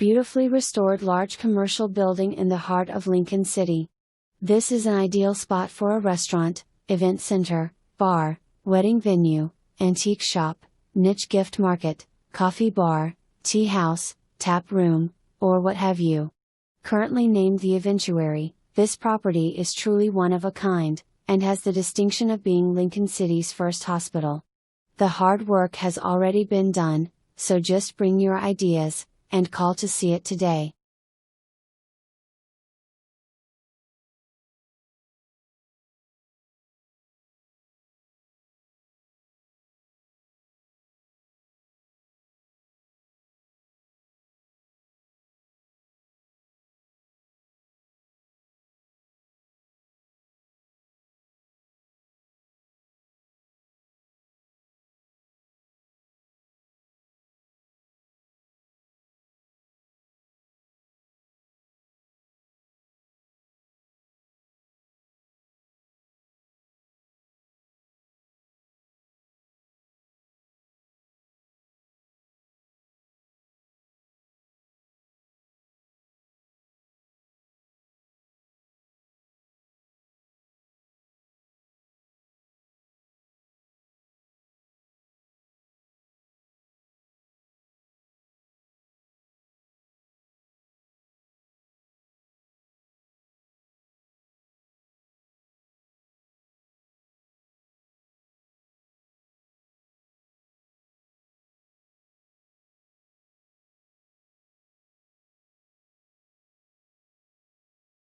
beautifully restored large commercial building in the heart of Lincoln City. This is an ideal spot for a restaurant, event center, bar, wedding venue, antique shop, niche gift market, coffee bar, tea house, tap room, or what have you. Currently named the Eventuary, this property is truly one of a kind, and has the distinction of being Lincoln City's first hospital. The hard work has already been done, so just bring your ideas, and call to see it today.